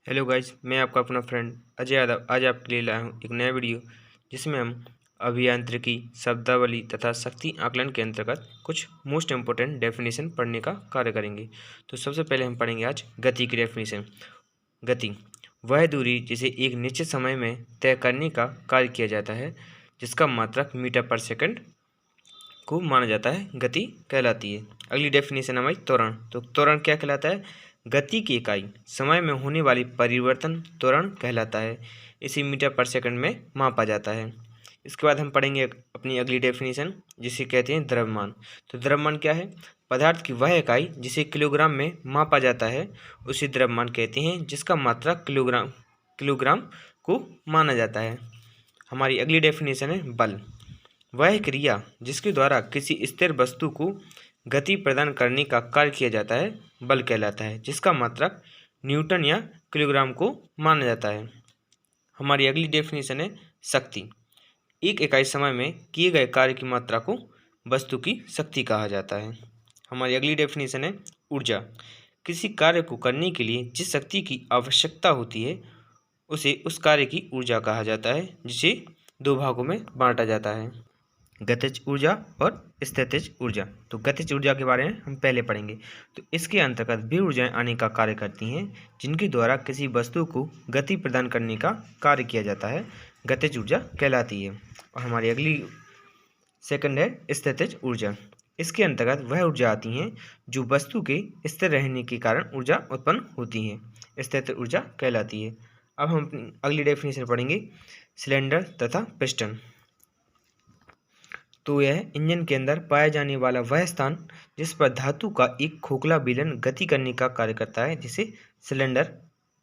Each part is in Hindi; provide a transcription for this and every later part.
हेलो गाइज, मैं आपका अपना फ्रेंड अजय यादव आज आपके लिए लाया हूँ एक नया वीडियो जिसमें हम अभियांत्रिकी शब्दावली तथा शक्ति आकलन के अंतर्गत कुछ मोस्ट इम्पोर्टेंट डेफिनेशन पढ़ने का कार्य करेंगे। तो सबसे पहले हम पढ़ेंगे आज गति की डेफिनेशन। गति वह दूरी जिसे एक निश्चित समय में तय करने का कार्य किया जाता है, जिसका मात्रक मीटर पर सेकंड को माना जाता है, गति कहलाती है। अगली डेफिनेशन हमारी त्वरण। तो त्वरण क्या कहलाता है? गति की इकाई समय में होने वाली परिवर्तन त्वरण कहलाता है। इसे मीटर पर सेकंड में मापा जाता है। इसके बाद हम पढ़ेंगे अपनी अगली डेफिनेशन, जिसे कहते हैं द्रव्यमान। तो द्रव्यमान क्या है? पदार्थ की वह इकाई जिसे किलोग्राम में मापा जाता है उसे द्रव्यमान कहते हैं, जिसका मात्रा किलोग्राम को माना जाता है। हमारी अगली डेफिनेशन है बल। वह क्रिया जिसके द्वारा किसी स्थिर वस्तु को गति प्रदान करने का कार्य किया जाता है बल कहलाता है, जिसका मात्रक न्यूटन या किलोग्राम को माना जाता है। हमारी अगली डेफिनेशन है शक्ति। एक इकाई समय में किए गए कार्य की मात्रा को वस्तु की शक्ति कहा जाता है। हमारी अगली डेफिनेशन है ऊर्जा। किसी कार्य को करने के लिए जिस शक्ति की आवश्यकता होती है उसे उस कार्य की ऊर्जा कहा जाता है, जिसे दो भागों में बांटा जाता है, गतिज ऊर्जा और स्थितिज ऊर्जा। तो गतिज ऊर्जा के बारे में हम पहले पढ़ेंगे। तो इसके अंतर्गत वे ऊर्जाएं आने का कार्य करती हैं जिनके द्वारा किसी वस्तु को गति प्रदान करने का कार्य किया जाता है, गतिज ऊर्जा कहलाती है। और हमारी अगली सेकंड है स्थितिज ऊर्जा। इसके अंतर्गत वह ऊर्जा आती हैं जो वस्तु के स्थिर रहने के कारण ऊर्जा उत्पन्न होती हैं, स्थितिज ऊर्जा कहलाती है। अब हम अपनी अगली डेफिनेशन पढ़ेंगे सिलेंडर तथा पिस्टन। तो यह इंजन के अंदर पाया जाने वाला वह स्थान जिस पर धातु का एक खोखला बेलन गति करने का कार्य करता है, जिसे सिलेंडर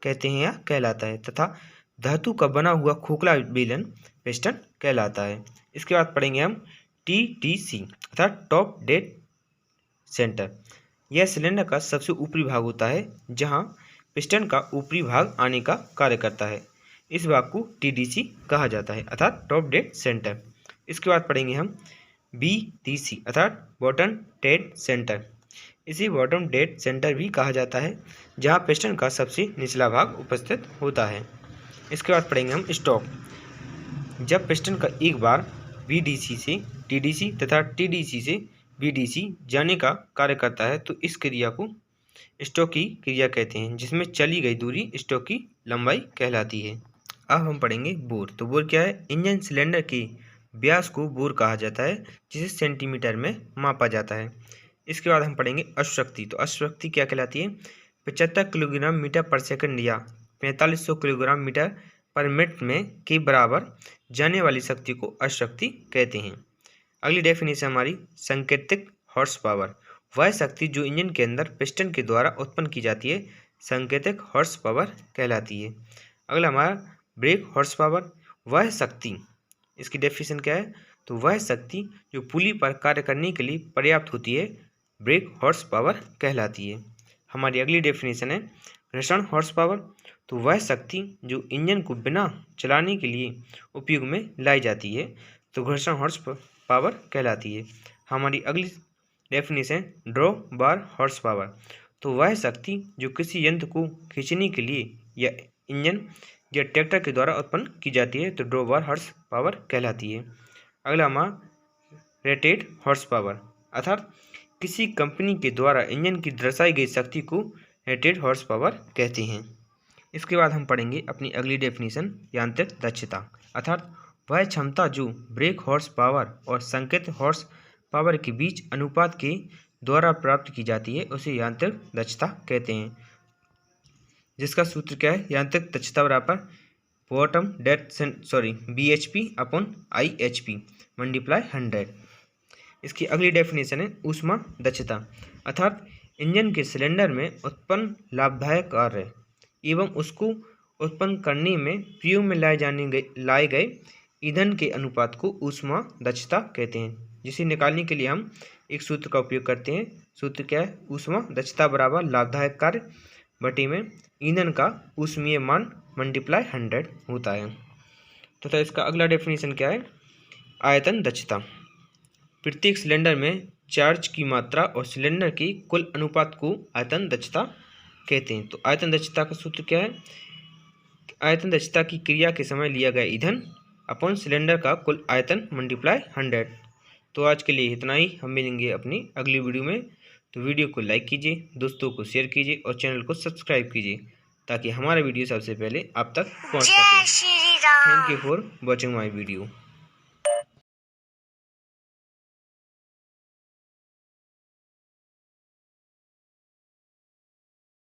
कहते हैं या कहलाता है, तथा धातु का बना हुआ खोखला बेलन पिस्टन कहलाता है। इसके बाद पढ़ेंगे हम TDC अर्थात टॉप डेड सेंटर। यह सिलेंडर का सबसे ऊपरी भाग होता है जहां पिस्टन का ऊपरी भाग आने का कार्य करता है। इस भाग को TDC कहा जाता है अर्थात टॉप डेड सेंटर। इसके बाद पढ़ेंगे हम BDC अर्थात बॉटम डेड सेंटर। इसे बॉटम डेड सेंटर भी कहा जाता है जहां पिस्टन का सबसे निचला भाग उपस्थित होता है। इसके बाद पढ़ेंगे हम स्टॉप। जब पिस्टन का एक बार BDC से TDC तथा TDC से BDC जाने का कार्य करता है तो इस क्रिया को स्टॉक की क्रिया कहते हैं, जिसमें चली गई दूरी स्टॉक की लंबाई कहलाती है। अब हम पढ़ेंगे बोर। तो बोर क्या है? इंजन सिलेंडर के व्यास को बोर कहा जाता है, जिसे सेंटीमीटर में मापा जाता है। इसके बाद हम पढ़ेंगे अश्वशक्ति। तो अश्वशक्ति क्या कहलाती है? 75 किलोग्राम मीटर पर सेकंड या 4500 किलोग्राम मीटर पर मिनट में के बराबर जाने वाली शक्ति को अश्वशक्ति कहते हैं। अगली डेफिनेशन हमारी सांकेतिक हॉर्स पावर। वह शक्ति जो इंजन के अंदर पिस्टन के द्वारा उत्पन्न की जाती है, सांकेतिक हॉर्स पावर कहलाती है। अगला हमारा ब्रेक हॉर्स पावर। वह शक्ति, इसकी डेफिनेशन क्या है? तो वह शक्ति जो पुली पर कार्य करने के लिए पर्याप्त होती है, ब्रेक हॉर्स पावर कहलाती है। हमारी अगली डेफिनेशन है घर्षण हॉर्स पावर। तो वह शक्ति जो इंजन को बिना चलाने के लिए उपयोग में लाई जाती है, तो घर्षण हॉर्स पावर कहलाती है। हमारी अगली डेफिनेशन ड्रॉ बार हॉर्स पावर। तो वह शक्ति जो किसी यंत्र को खींचने के लिए या इंजन या ट्रैक्टर के द्वारा उत्पन्न की जाती है, तो ड्रॉ बार हॉर्स पावर कहलाती है। अगला हमारा रेटेड हॉर्स पावर अर्थात किसी कंपनी के द्वारा इंजन की दर्शाई गई शक्ति को रेटेड हॉर्स पावर कहते हैं। इसके बाद हम पढ़ेंगे अपनी अगली डेफिनेशन यांत्रिक दक्षता अर्थात वह क्षमता जो ब्रेक हॉर्स पावर और संकेत हॉर्स पावर के बीच अनुपात के द्वारा प्राप्त की जाती है, उसे यांत्रिक दक्षता कहते हैं, जिसका सूत्र क्या है? यांत्रिक दक्षता बराबर bottom dead BHP upon IHP multiply 100। इसकी अगली डेफिनेशन है ऊष्मा दक्षता अर्थात इंजन के सिलेंडर में उत्पन्न लाभदायक कार्य एवं उसको उत्पन्न करने में प्रयोग में लाए गए ईंधन के अनुपात को ऊष्मा दक्षता कहते हैं, जिसे निकालने के लिए हम एक सूत्र का उपयोग करते हैं। सूत्र क्या है? ऊष्मा दक्षता बराबर लाभदायक कार्य बटे में ईंधन का ऊष्मीय मान मल्टीप्लाई 100 होता है। तथा इसका अगला डेफिनेशन क्या है? आयतन दक्षता। प्रत्येक सिलेंडर में चार्ज की मात्रा और सिलेंडर की कुल अनुपात को आयतन दक्षता कहते हैं। तो आयतन दक्षता का सूत्र क्या है? आयतन दक्षता की क्रिया के समय लिया गया ईंधन अपॉन सिलेंडर का कुल आयतन मल्टीप्लाई 100। तो आज के लिए इतना ही, हम मिलेंगे अपनी अगली वीडियो में। तो वीडियो को लाइक कीजिए, दोस्तों को शेयर कीजिए और चैनल को सब्सक्राइब कीजिए ताकि हमारा वीडियो सबसे पहले आप तक पहुंच सके। Thank you for watching my video.